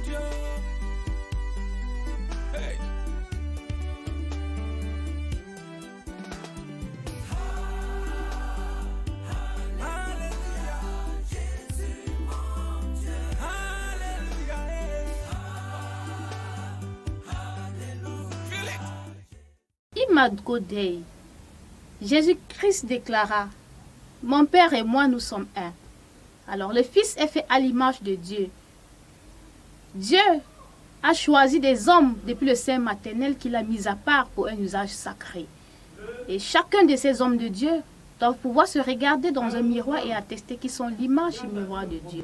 Dieu. Hey. Alléluia, Jésus mon Dieu. Alléluia, Alléluia. Feel it. Imad Godey, Jésus-Christ déclara, « Mon Père et moi, nous sommes un. » Alors, le Fils est fait à l'image de Dieu. Dieu a choisi des hommes depuis le sein maternel qu'il a mis à part pour un usage sacré. Et chacun de ces hommes de Dieu doit pouvoir se regarder dans un miroir et attester qu'ils sont l'image et le miroir de Dieu.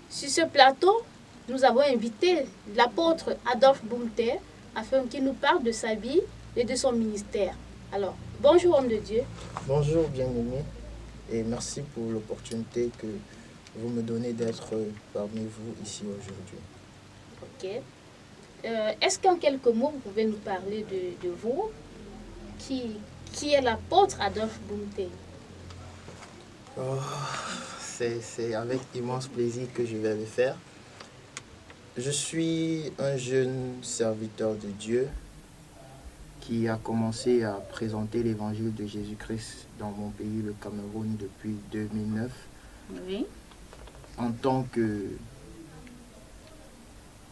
Sur ce plateau, nous avons invité l'apôtre Adolphe Boumter afin qu'il nous parle de sa vie et de son ministère. Alors, bonjour homme de Dieu. Bonjour bien-aimés et merci pour l'opportunité que vous me donnez d'être parmi vous ici aujourd'hui. Ok. Est-ce qu'en quelques mots, vous pouvez nous parler de vous? Qui est l'apôtre Adolphe Boumter? Oh, c'est avec immense plaisir que je vais le faire. Je suis un jeune serviteur de Dieu qui a commencé à présenter l'évangile de Jésus-Christ dans mon pays, le Cameroun, depuis 2009. Oui. En tant que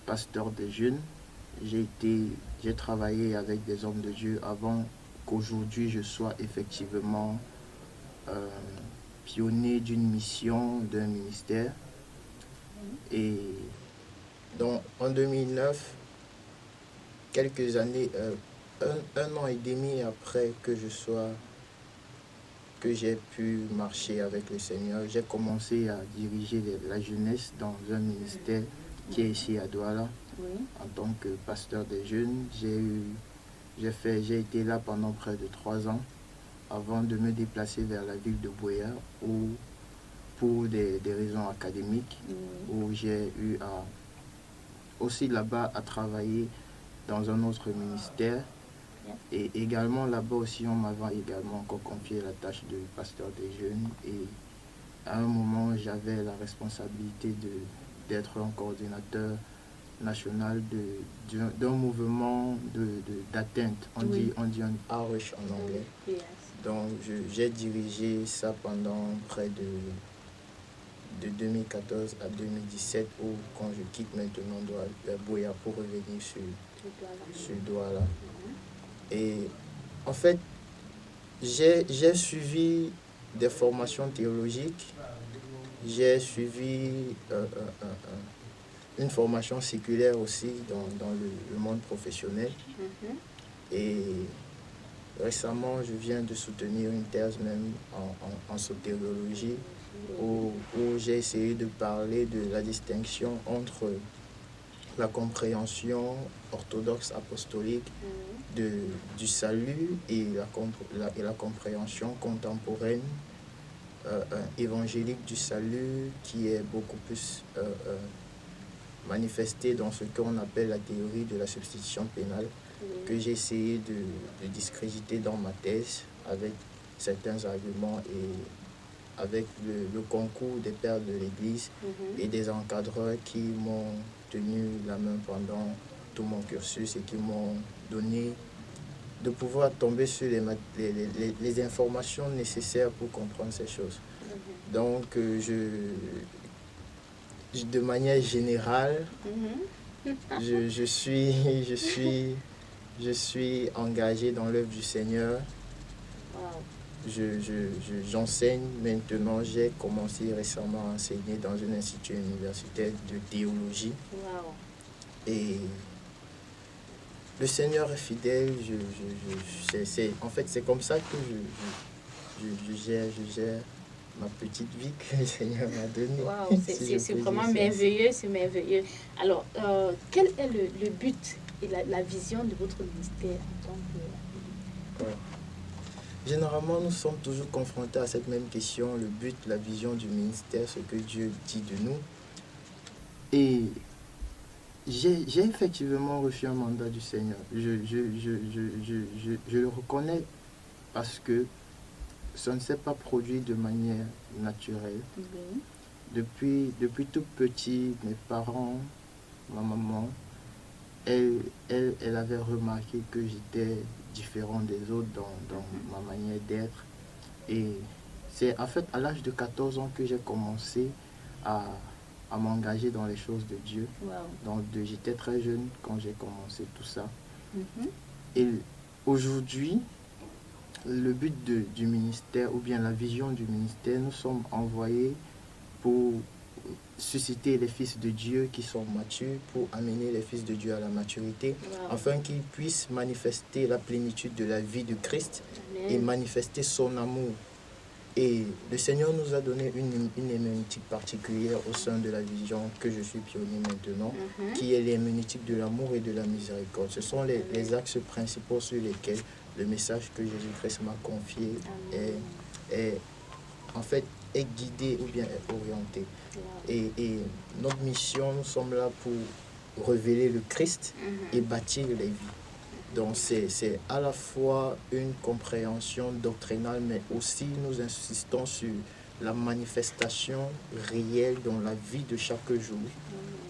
pasteur des jeunes, j'ai travaillé avec des hommes de Dieu avant qu'aujourd'hui je sois effectivement pionnier d'une mission, d'un ministère. Et donc en 2009, quelques années, un an et demi après que j'ai pu marcher avec le Seigneur, j'ai commencé à diriger la jeunesse dans un ministère qui est ici à Douala. Oui. En tant que pasteur des jeunes, j'ai été là pendant près de 3 ans avant de me déplacer vers la ville de Buea où, pour des raisons académiques, où j'ai eu aussi là-bas à travailler dans un autre ministère. Et également là-bas aussi, on m'avait également encore confié la tâche de pasteur des jeunes. Et à un moment, j'avais la responsabilité d'être un coordinateur national d'un mouvement d'atteinte. On dit un outreach en anglais. Yes. Donc j'ai dirigé ça pendant près de 2014 à 2017, où quand je quitte maintenant Buea pour revenir sur Douala. Et en fait, j'ai suivi des formations théologiques, j'ai suivi une formation séculaire aussi dans le monde professionnel. Et récemment, je viens de soutenir une thèse même en sotériologie où j'ai essayé de parler de la distinction entre la compréhension orthodoxe apostolique du salut et la compréhension contemporaine évangélique du salut, qui est beaucoup plus manifestée dans ce qu'on appelle la théorie de la substitution pénale, que j'ai essayé de discréditer dans ma thèse avec certains arguments et avec le concours des pères de l'Église et des encadreurs qui m'ont tenu la main pendant tout mon cursus et qui m'ont donné de pouvoir tomber sur les informations nécessaires pour comprendre ces choses. Donc, de manière générale, je suis engagé dans l'œuvre du Seigneur. J'enseigne maintenant. J'ai commencé récemment à enseigner dans un institut universitaire de théologie. Et le Seigneur est fidèle. En fait, c'est comme ça que je gère ma petite vie que le Seigneur m'a donnée. Wow, c'est vraiment merveilleux, c'est merveilleux. Alors, quel est le but et la vision de votre ministère en tant que... Ouais. Généralement, nous sommes toujours confrontés à cette même question, le but, la vision du ministère, ce que Dieu dit de nous. Et j'ai effectivement reçu un mandat du Seigneur. Je le reconnais parce que ça ne s'est pas produit de manière naturelle. Depuis tout petit, mes parents ma maman, elle avait remarqué que j'étais différent des autres dans ma manière d'être. Et c'est en fait à l'âge de 14 ans que j'ai commencé à m'engager dans les choses de Dieu. Wow. Donc j'étais très jeune quand j'ai commencé tout ça. Mhm. Et aujourd'hui, le but du ministère, ou bien la vision du ministère, nous sommes envoyés pour susciter les fils de Dieu qui sont matures, pour amener les fils de Dieu à la maturité, Wow. afin qu'ils puissent manifester la plénitude de la vie de Christ et Amen. manifester son amour. Et le Seigneur nous a donné une herméneutique particulière au sein de la vision que je suis pionnier maintenant, Mhm. qui est l'herméneutique de l'amour et de la miséricorde. Ce sont les axes principaux sur lesquels le message que Jésus-Christ m'a confié en fait, est guidé ou bien est orienté. Wow. Et notre mission, nous sommes là pour révéler le Christ Mhm. et bâtir les vies. Donc c'est à la fois une compréhension doctrinale, mais aussi nous insistons sur la manifestation réelle dans la vie de chaque jour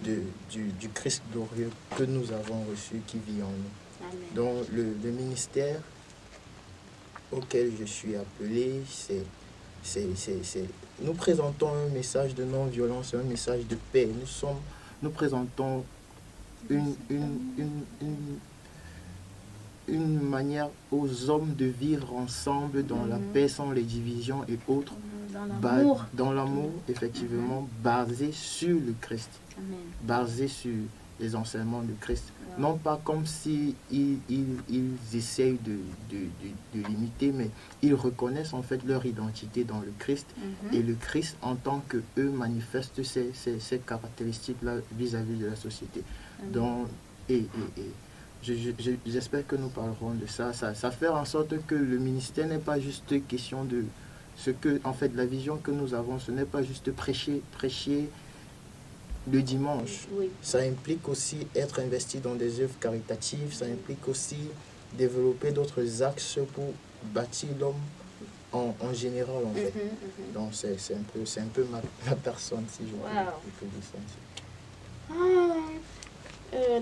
du Christ glorieux que nous avons reçu, qui vit en nous. Amen. Donc le ministère auquel je suis appelé, nous présentons un message de non-violence, un message de paix. Nous présentons une manière aux hommes de vivre ensemble dans la paix, sans les divisions et autres, Dans l'amour. effectivement, basé sur le Christ, Amen. basé sur les enseignements du Christ. Wow. Non pas comme si ils essayent de l'imiter, mais ils reconnaissent en fait leur identité dans le Christ. Mhm. Et le Christ, en tant qu'eux, manifeste ces caractéristiques-là vis-à-vis de la société. Amen. Donc, j'espère que nous parlerons de ça. Ça fait en sorte que le ministère n'est pas juste question de ce que, en fait, la vision que nous avons, ce n'est pas juste prêcher le dimanche. Oui. Ça implique aussi être investi dans des œuvres caritatives, ça implique aussi développer d'autres axes pour bâtir l'homme en général, en fait. Mhm. Donc, c'est un peu ma personne, si je Wow. peux dire ça.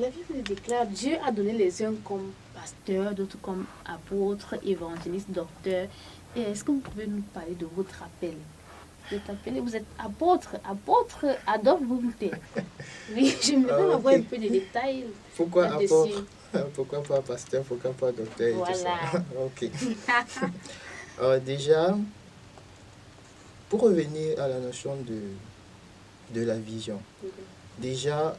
La Bible déclare: Dieu a donné les uns comme pasteurs, d'autres comme apôtres, évangélistes, docteurs. Et est-ce que vous pouvez nous parler de votre appel? Vous êtes appelé, vous êtes apôtre Adolphe Bouboute. Oui, j'aimerais avoir un peu de détails. Pourquoi là-dessus. apôtre? Pourquoi pas pasteur? Pourquoi pas docteur et tout ça? Voilà. Ok. Déjà, pour revenir à la notion de la vision, déjà,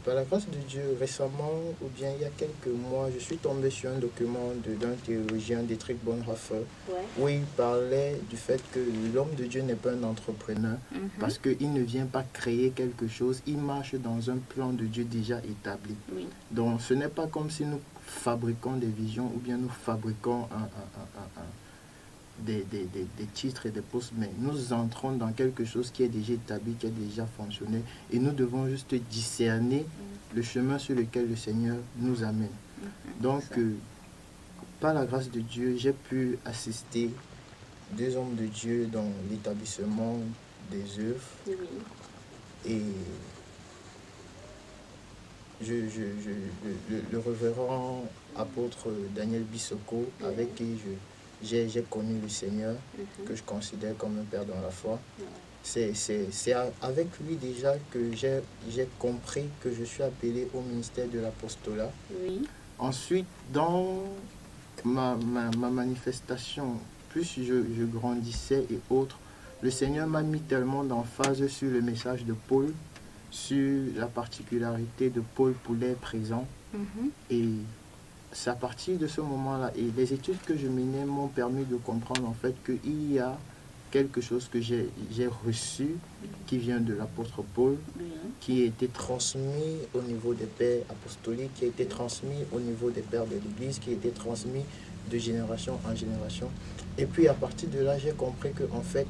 par la grâce de Dieu, récemment, ou bien il y a quelques mois, je suis tombé sur un document d'un théologien, Dietrich Bonhoeffer, Ouais. où il parlait du fait que l'homme de Dieu n'est pas un entrepreneur, Mhm. parce qu'il ne vient pas créer quelque chose, il marche dans un plan de Dieu déjà établi. Oui. Donc ce n'est pas comme si nous fabriquons des visions ou bien nous fabriquons des titres et des postes, mais nous entrons dans quelque chose qui est déjà établi, qui a déjà fonctionné, et nous devons juste discerner le chemin sur lequel le Seigneur nous amène. Donc, par la grâce de Dieu, j'ai pu assister 2 hommes de Dieu dans l'établissement des œuvres, Oui. et le révérend apôtre Daniel Bissoko, avec qui j'ai connu le Seigneur, que je considère comme un père dans la foi. C'est avec lui déjà que j'ai compris que je suis appelé au ministère de l'apostolat. Oui. Ensuite, dans ma manifestation, plus je grandissais et autres, le Seigneur m'a mis tellement d'emphase sur le message de Paul, sur la particularité de Paul Poulet présent. Mhm. Et c'est à partir de ce moment-là, et les études que je menais m'ont permis de comprendre en fait qu'il y a quelque chose que j'ai reçu qui vient de l'apôtre Paul, Oui. qui a été transmis au niveau des pères apostoliques, qui a été transmis au niveau des pères de l'Église, qui a été transmis de génération en génération. Et puis à partir de là, j'ai compris que en fait,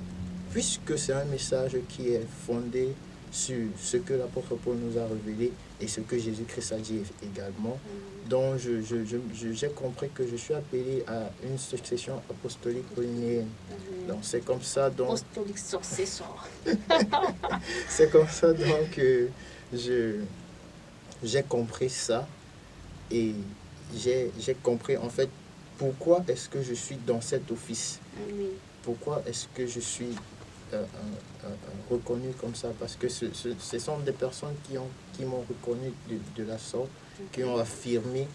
puisque c'est un message qui est fondé sur ce que l'apôtre Paul nous a révélé et ce que Jésus-Christ a dit également, donc j'ai compris que je suis appelé à une succession apostolique polynéenne. Donc c'est comme ça donc Apostolique successeur. c'est comme ça donc que j'ai compris ça et j'ai compris en fait pourquoi est-ce que je suis dans cet office. Oui. Pourquoi est-ce que je suis reconnu comme ça? Parce que ce sont des personnes qui m'ont reconnu de la sorte, qui ont affirmé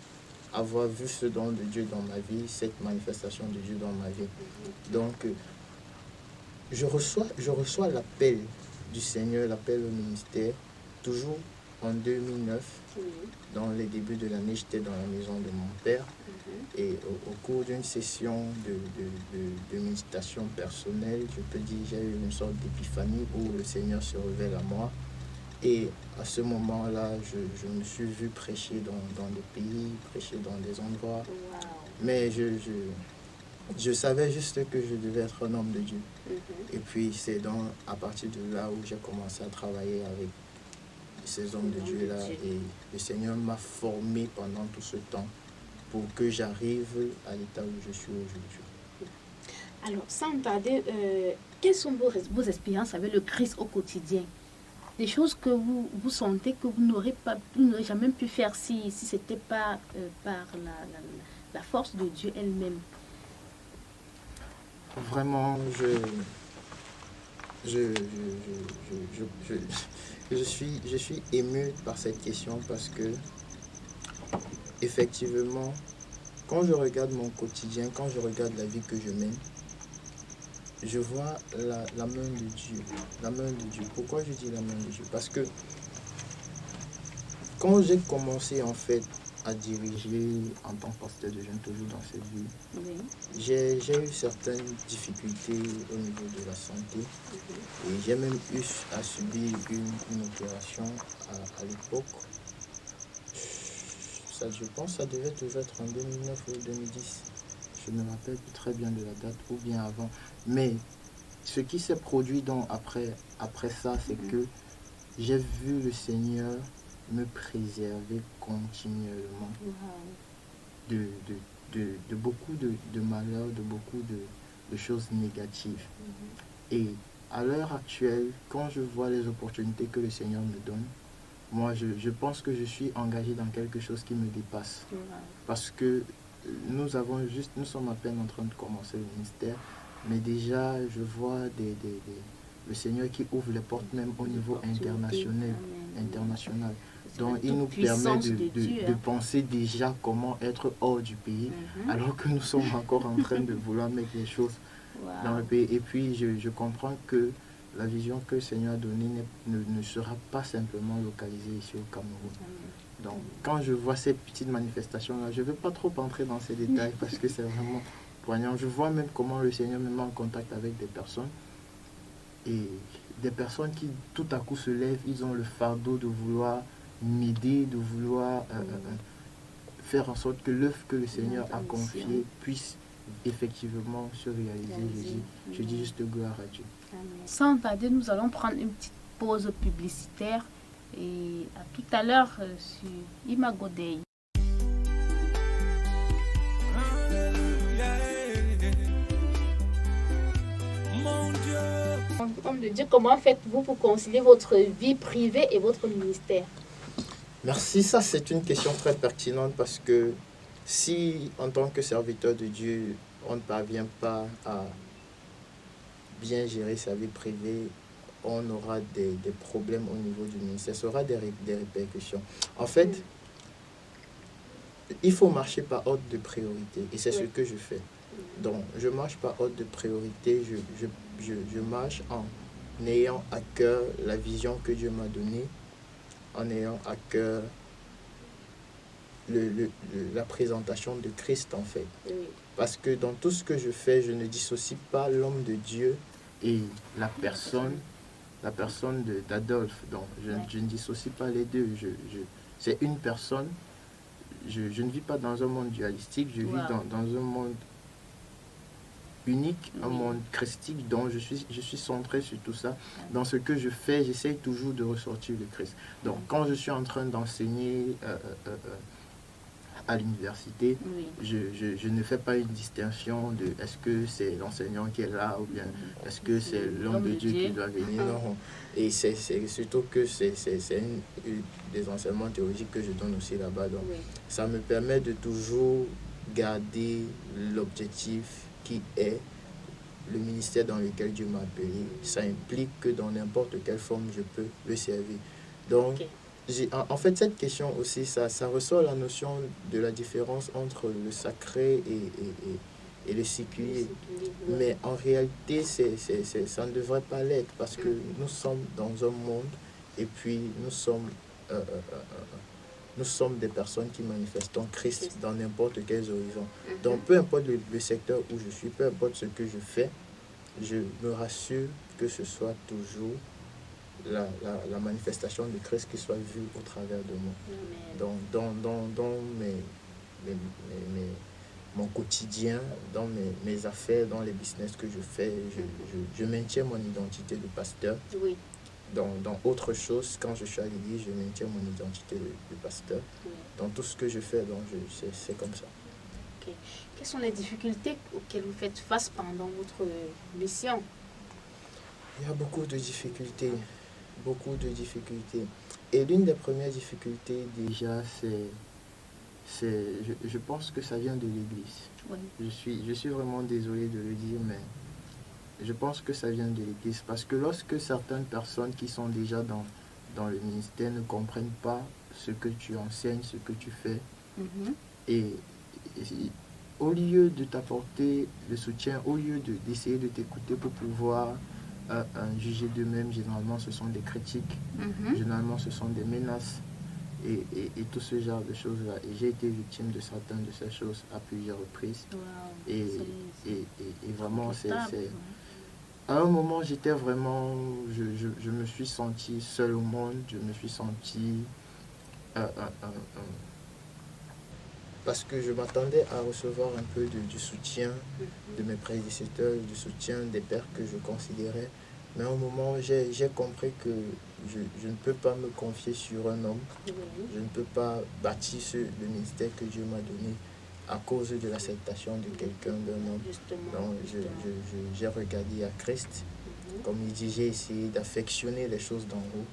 avoir vu ce don de Dieu dans ma vie, cette manifestation de Dieu dans ma vie. Donc, je reçois l'appel du Seigneur, l'appel au ministère, toujours en 2009. Dans les débuts de l'année, j'étais dans la maison de mon père. Et au cours d'une session de méditation personnelle, je peux dire, j'ai eu une sorte d'épiphanie où le Seigneur se révèle à moi. Et à ce moment-là, je me suis vu prêcher dans des pays, prêcher dans des endroits. Wow. Mais je savais juste que je devais être un homme de Dieu. Et puis c'est à partir de là où j'ai commencé à travailler avec ces hommes de Dieu-là. Et le Seigneur m'a formé pendant tout ce temps pour que j'arrive à l'état où je suis aujourd'hui. Alors, sans tarder, quelles sont vos expériences avec le Christ au quotidien? Des choses que vous sentez que vous n'aurez jamais pu faire si ce n'était pas par la force de Dieu elle-même. Vraiment, je suis ému par cette question parce que effectivement, quand je regarde mon quotidien, quand je regarde la vie que je mène, je vois la main de Dieu. La main de Dieu. Pourquoi je dis la main de Dieu? Parce que quand j'ai commencé en fait à diriger en tant que pasteur de jeunes, toujours dans cette vie, oui, j'ai eu certaines difficultés au niveau de la santé. Et j'ai même eu à subir une opération à l'époque. Je pense que ça devait toujours être en 2009 ou 2010. Je ne me rappelle plus très bien de la date ou bien avant. Mais ce qui s'est produit après ça, c'est que j'ai vu le Seigneur me préserver continuellement de beaucoup de malheurs, de beaucoup de choses négatives. Et à l'heure actuelle, quand je vois les opportunités que le Seigneur me donne, moi, je pense que je suis engagé dans quelque chose qui me dépasse. Parce que nous sommes à peine en train de commencer le ministère, mais déjà, je vois le Seigneur qui ouvre les portes même au niveau international. Donc, il nous permet de penser déjà comment être hors du pays, alors que nous sommes encore en train de vouloir mettre les choses dans le pays. Et puis, je comprends que la vision que le Seigneur a donnée ne sera pas simplement localisée ici au Cameroun. Donc, quand je vois ces petites manifestations-là, je ne veux pas trop entrer dans ces détails parce que c'est vraiment poignant. Je vois même comment le Seigneur me met en contact avec des personnes et des personnes qui tout à coup se lèvent, ils ont le fardeau de vouloir m'aider, de vouloir faire en sorte que l'œuvre que le Seigneur a confiée puisse effectivement se réaliser. Je dis juste gloire à Dieu. Sans tarder, nous allons prendre une petite pause publicitaire et à tout à l'heure sur Imago Dei. Comme de dire, comment faites-vous pour concilier votre vie privée et votre ministère? Merci, ça c'est une question très pertinente parce que si en tant que serviteur de Dieu, on ne parvient pas à bien gérer sa vie privée, on aura des problèmes au niveau du ministère, ça aura des répercussions. En fait, il faut marcher par ordre de priorité et c'est ce que je fais. Donc, je marche par ordre de priorité, je marche en ayant à cœur la vision que Dieu m'a donnée, en ayant à cœur la présentation de Christ en fait. Parce que dans tout ce que je fais, je ne dissocie pas l'homme de Dieu et la personne d'Adolphe. Donc, je ne dissocie pas les deux. C'est une personne. Je ne vis pas dans un monde dualistique, je vis dans un monde unique, un monde christique, dont je suis centré sur tout ça. Dans ce que je fais, j'essaye toujours de ressortir le Christ. Donc, quand je suis en train d'enseigner à l'université, Oui. je ne fais pas une distinction de est-ce que c'est l'enseignant qui est là ou bien est-ce que c'est l'homme de Dieu qui doit venir. Non. Et c'est surtout que c'est des enseignements théologiques que je donne aussi là-bas. Donc, Oui. ça me permet de toujours garder l'objectif qui est le ministère dans lequel Dieu m'a appelé. Ça implique que dans n'importe quelle forme je peux le servir. Donc, en fait, cette question aussi, ça ressort la notion de la différence entre le sacré et le séculier. Mais en réalité, ça ne devrait pas l'être parce que nous sommes dans un monde et puis nous sommes des personnes qui manifestons Christ dans n'importe quel horizon. Donc, peu importe le secteur où je suis, peu importe ce que je fais, je me rassure que ce soit toujours la manifestation de Christ qui soit vue au travers de moi. Dans mon quotidien, dans mes affaires, dans les business que je fais, je maintiens mon identité de pasteur. Oui. Dans autre chose, quand je suis à l'église, je maintiens mon identité de pasteur. Oui. Dans tout ce que je fais, c'est comme ça. Okay. Quelles sont les difficultés auxquelles vous faites face pendant votre mission? Il y a beaucoup de difficultés. Beaucoup de difficultés. Et l'une des premières difficultés, déjà, je pense que ça vient de l'Église. Oui. Je suis vraiment désolé de le dire, mais je pense que ça vient de l'Église. Parce que lorsque certaines personnes qui sont déjà dans le ministère ne comprennent pas ce que tu enseignes, ce que tu fais, et au lieu de t'apporter le soutien, au lieu d'essayer de t'écouter pour pouvoir juger d'eux-mêmes, généralement ce sont des critiques, généralement ce sont des menaces et tout ce genre de choses-là. Et j'ai été victime de certaines de ces choses à plusieurs reprises. Wow. Et vraiment, à un moment, j'étais vraiment, je me suis senti seul au monde, je me suis senti parce que je m'attendais à recevoir un peu du soutien de mes prédécesseurs, du soutien des pères que je considérais. Mais à un moment, j'ai compris que je ne peux pas me confier sur un homme. Je ne peux pas bâtir le ministère que Dieu m'a donné à cause de l'acceptation de quelqu'un, d'un homme. Donc, j'ai regardé à Christ. Comme il dit, j'ai essayé d'affectionner les choses d'en haut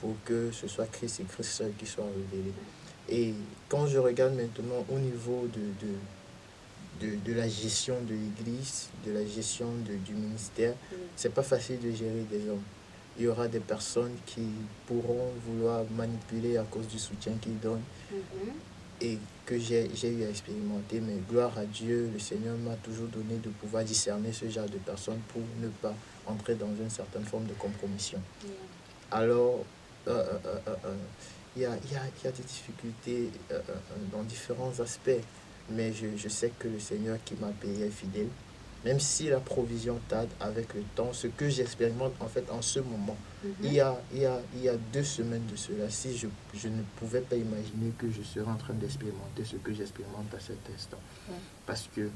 pour que ce soit Christ et Christ seul qui soit révélé. Et quand je regarde maintenant au niveau de la gestion de l'Église, de la gestion du ministère, c'est pas facile de gérer des hommes. Il y aura des personnes qui pourront vouloir manipuler à cause du soutien qu'ils donnent et que j'ai eu à expérimenter. Mais gloire à Dieu, le Seigneur m'a toujours donné de pouvoir discerner ce genre de personnes pour ne pas entrer dans une certaine forme de compromission. Alors, il y a des difficultés dans différents aspects, mais je sais que le Seigneur qui m'a payé est fidèle. Même si la provision tarde avec le temps, ce que j'expérimente en fait en ce moment, il y a 2 semaines de cela, si je ne pouvais pas imaginer que je serais en train d'expérimenter ce que j'expérimente à cet instant. Parce que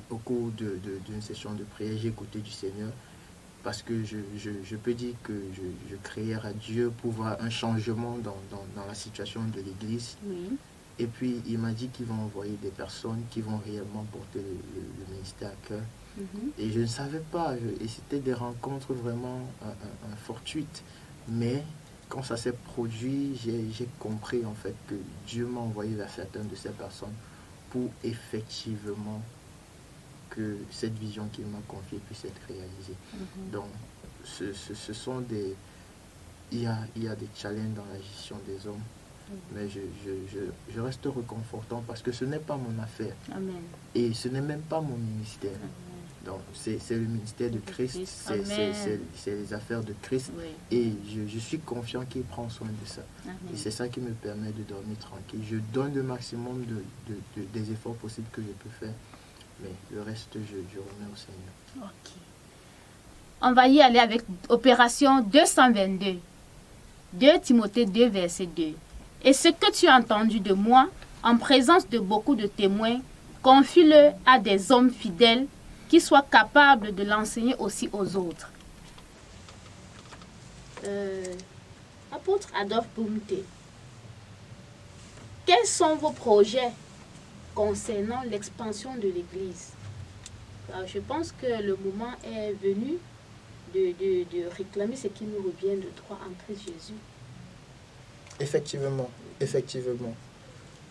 au cours d'une session de prière, j'ai écouté du Seigneur. Parce que je peux dire que je criais à Dieu pour voir un changement dans la situation de l'Église. Oui. Et puis, il m'a dit qu'il va envoyer des personnes qui vont réellement porter le ministère à cœur. Et je ne savais pas. Et c'était des rencontres vraiment fortuites. Mais quand ça s'est produit, j'ai compris en fait que Dieu m'a envoyé vers certaines de ces personnes pour effectivement que cette vision qu'il m'a confiée puisse être réalisée. Donc, ce sont des... Il y a des challenges dans la gestion des hommes, mais je reste réconfortant parce que ce n'est pas mon affaire. Amen. Et ce n'est même pas mon ministère. Amen. Donc, c'est le ministère de Christ, c'est les affaires de Christ. Oui. Et je suis confiant qu'il prend soin de ça. Amen. Et c'est ça qui me permet de dormir tranquille. Je donne le maximum des efforts possibles que je peux faire. Mais le reste, je remets au Seigneur. Ok. On va y aller avec Opération 222. 2 Timothée 2, verset 2. Et ce que tu as entendu de moi, en présence de beaucoup de témoins, confie-le à des hommes fidèles qui soient capables de l'enseigner aussi aux autres. Apôtre Adolphe Boumté, quels sont vos projets concernant l'expansion de l'Église? Alors, je pense que le moment est venu de réclamer ce qui nous revient de droit en Christ Jésus. Effectivement.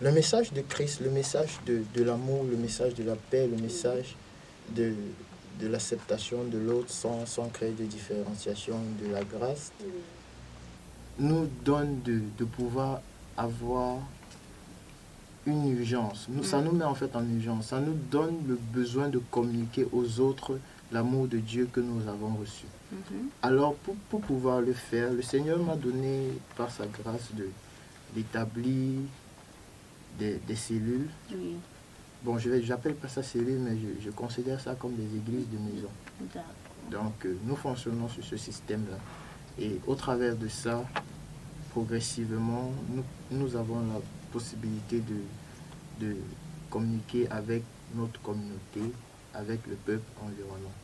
Le message de Christ, le message de l'amour, le message de la paix, le message de l'acceptation de l'autre sans créer de différenciation, de la grâce, nous donne de pouvoir avoir une urgence. Ça nous met en fait en urgence. Ça nous donne le besoin de communiquer aux autres l'amour de Dieu que nous avons reçu. Alors, pour pouvoir le faire, le Seigneur m'a donné, par sa grâce, d'établir des cellules. Oui. Bon, j'appelle pas ça cellules, mais je considère ça comme des églises de maison. D'accord. Donc, nous fonctionnons sur ce système-là. Et au travers de ça, progressivement, nous avons la possibilité de communiquer avec notre communauté, avec le peuple environnant.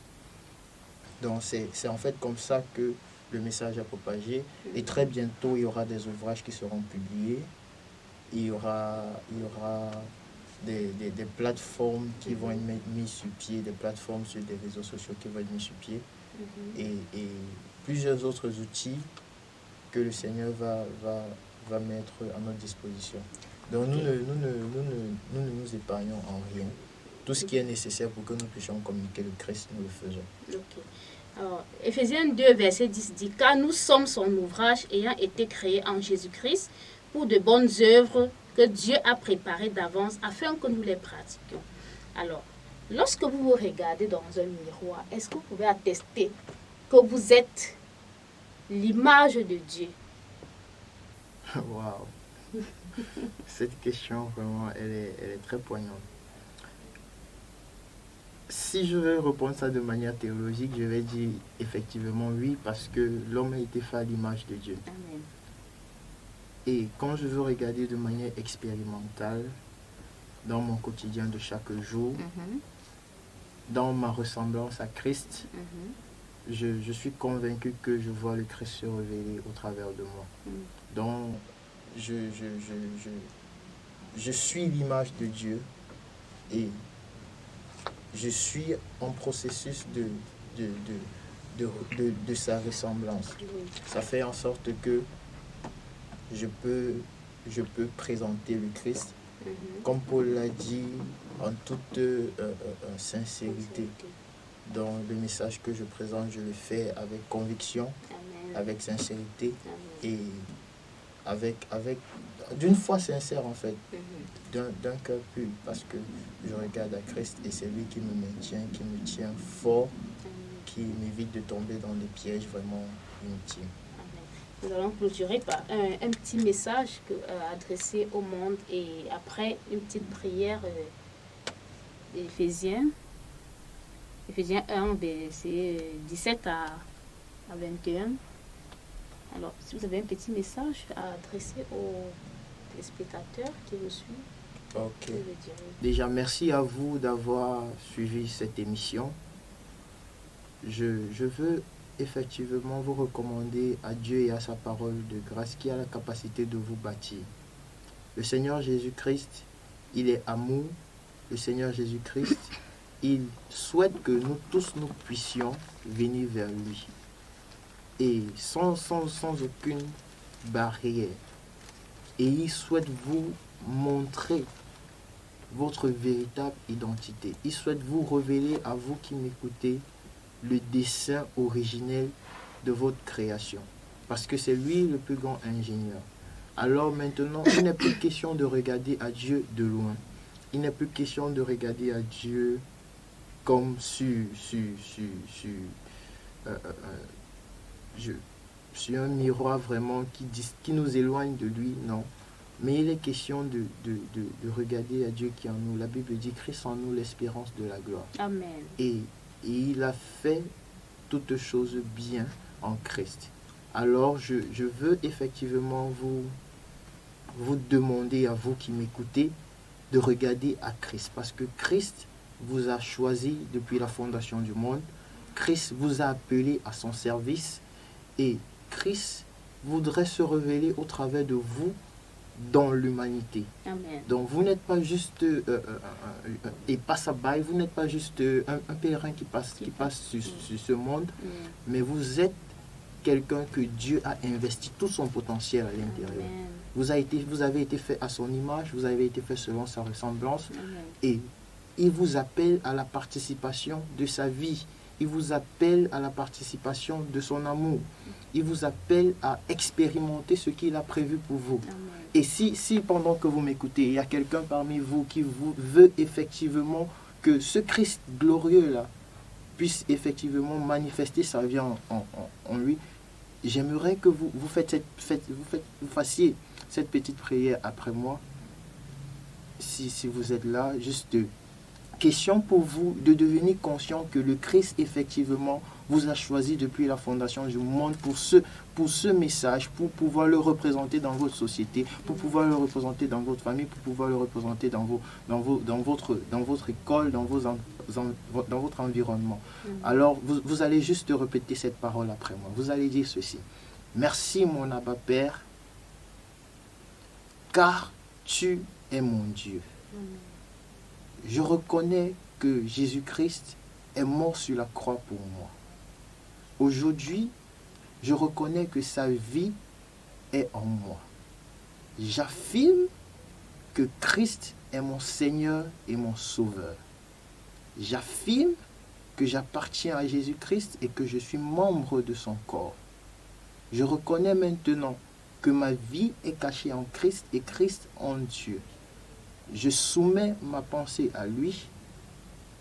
Donc, c'est en fait comme ça que le message a propagé. Et très bientôt, il y aura des ouvrages qui seront publiés. Il y aura des plateformes qui vont être mises sur pied, des plateformes sur des réseaux sociaux qui vont être mises sur pied. Et plusieurs autres outils que le Seigneur va mettre à notre disposition. Donc nous ne nous épargnons en rien. Tout ce qui est nécessaire pour que nous puissions communiquer le Christ, nous le faisons. Ok. Alors, Éphésiens 2, verset 10 dit « Car nous sommes son ouvrage ayant été créé en Jésus-Christ pour de bonnes œuvres que Dieu a préparées d'avance afin que nous les pratiquions. » Alors, lorsque vous vous regardez dans un miroir, est-ce que vous pouvez attester que vous êtes l'image de Dieu? Waouh! Cette question, vraiment, elle est très poignante. Si je veux répondre ça de manière théologique, je vais dire effectivement oui, parce que l'homme a été fait à l'image de Dieu. Amen. Et quand je veux regarder de manière expérimentale, dans mon quotidien de chaque jour, dans ma ressemblance à Christ, je suis convaincu que je vois le Christ se révéler au travers de moi. Donc, je suis l'image de Dieu et je suis en processus de sa ressemblance. Ça fait en sorte que je peux présenter le Christ, comme Paul l'a dit, en toute sincérité. Dans le message que je présente, je le fais avec conviction, avec sincérité et d'une foi sincère en fait, d'un cœur pur, parce que je regarde à Christ et c'est lui qui me maintient, qui me tient fort, qui m'évite de tomber dans des pièges vraiment inutiles. Nous allons clôturer par un petit message adressé au monde et après une petite prière d'Éphésiens 1, verset 17 à 21. Alors, si vous avez un petit message à adresser aux spectateurs qui nous suivent, Ok. je le dirai. Déjà, merci à vous d'avoir suivi cette émission. Je veux effectivement vous recommander à Dieu et à sa parole de grâce qui a la capacité de vous bâtir. Le Seigneur Jésus-Christ, il est amour. Le Seigneur Jésus-Christ, il souhaite que nous tous nous puissions venir vers lui. Et sans aucune barrière. Et il souhaite vous montrer votre véritable identité. Il souhaite vous révéler à vous qui m'écoutez le dessein originel de votre création. Parce que c'est lui le plus grand ingénieur. Alors maintenant, il n'est plus question de regarder à Dieu de loin. Il n'est plus question de regarder à Dieu comme sur un miroir vraiment qui nous éloigne de lui, non. Mais il est question de regarder à Dieu qui est en nous. La Bible dit Christ en nous, l'espérance de la gloire. Amen. Et il a fait toutes choses bien en Christ. Alors je veux effectivement vous demander à vous qui m'écoutez de regarder à Christ. Parce que Christ vous a choisi depuis la fondation du monde. Christ vous a appelé à son service. Et Christ voudrait se révéler au travers de vous dans l'humanité. Amen. Donc vous n'êtes pas juste et passabaille, vous n'êtes pas juste un pèlerin qui passe sur ce monde, mais vous êtes quelqu'un que Dieu a investi tout son potentiel à l'intérieur. Amen. Vous avez été fait à son image, vous avez été fait selon sa ressemblance, Amen. et il vous appelle à la participation de sa vie. Il vous appelle à la participation de son amour. Il vous appelle à expérimenter ce qu'il a prévu pour vous. Amen. Et si pendant que vous m'écoutez, il y a quelqu'un parmi vous qui vous veut effectivement que ce Christ glorieux-là puisse effectivement manifester sa vie en lui, j'aimerais que vous fassiez cette petite prière après moi. Si vous êtes là, juste question pour vous de devenir conscient que le Christ effectivement vous a choisi depuis la fondation du monde pour ce message, pour pouvoir le représenter dans votre société, pour pouvoir le représenter dans votre famille, pour pouvoir le représenter dans votre école, dans votre environnement. Alors vous allez juste répéter cette parole après moi. Vous allez dire ceci: merci mon Abba Père, car tu es mon Dieu. Je reconnais que Jésus-Christ est mort sur la croix pour moi. Aujourd'hui, je reconnais que sa vie est en moi. J'affirme que Christ est mon Seigneur et mon Sauveur. J'affirme que j'appartiens à Jésus-Christ et que je suis membre de son corps. Je reconnais maintenant que ma vie est cachée en Christ et Christ en Dieu. Je soumets ma pensée à lui,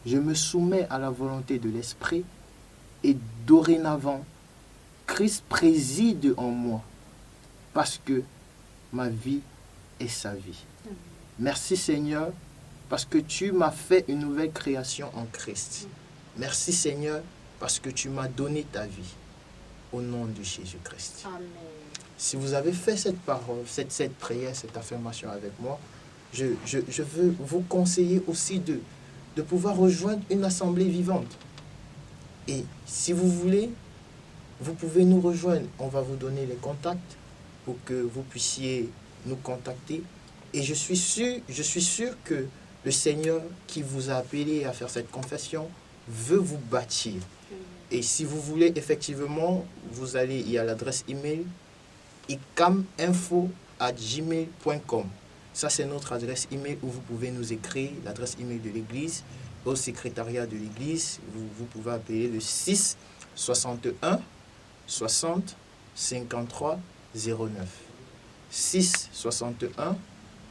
je me soumets à la volonté de l'Esprit et dorénavant, Christ préside en moi parce que ma vie est sa vie. Merci Seigneur parce que tu m'as fait une nouvelle création en Christ. Merci Seigneur parce que tu m'as donné ta vie au nom de Jésus-Christ. Amen. Si vous avez fait cette parole, cette prière, cette affirmation avec moi, je veux vous conseiller aussi de pouvoir rejoindre une assemblée vivante. Et si vous voulez, vous pouvez nous rejoindre. On va vous donner les contacts pour que vous puissiez nous contacter. Et je suis sûr que le Seigneur qui vous a appelé à faire cette confession veut vous bâtir. Et si vous voulez, effectivement, il y a l'adresse email icam.info@gmail.com. Ça, c'est notre adresse email où vous pouvez nous écrire, l'adresse email de l'église, au secrétariat de l'église. Vous pouvez appeler le 6 61 60 53 09. 6 61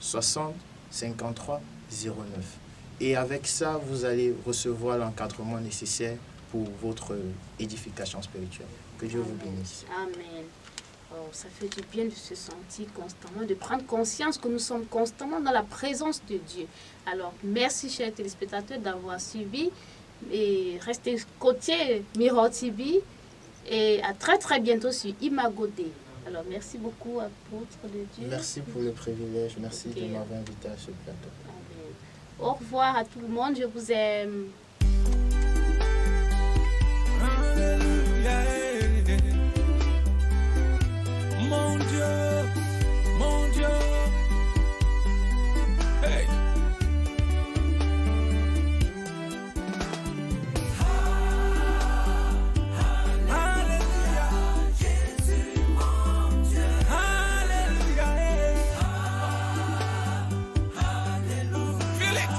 60 53 09. Et avec ça, vous allez recevoir l'encadrement nécessaire pour votre édification spirituelle. Que Dieu vous bénisse. Amen. Oh, ça fait du bien de se sentir constamment, de prendre conscience que nous sommes constamment dans la présence de Dieu. Alors, merci chers téléspectateurs d'avoir suivi et restez côté Mirror TV et à très très bientôt sur Imago Day. Alors, merci beaucoup apôtre de Dieu. Merci pour le privilège, merci de m'avoir invité à ce plateau. Amen. Au revoir à tout le monde, je vous aime. Mon Dieu, mon Dieu. Hey. Alléluia. Jésus, mon Dieu. Alléluia. Alléluia. Feel it.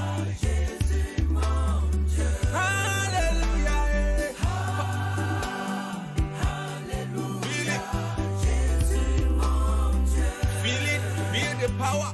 Jésus, mon Dieu. Alléluia. Alléluia. Feel it. Feel the power.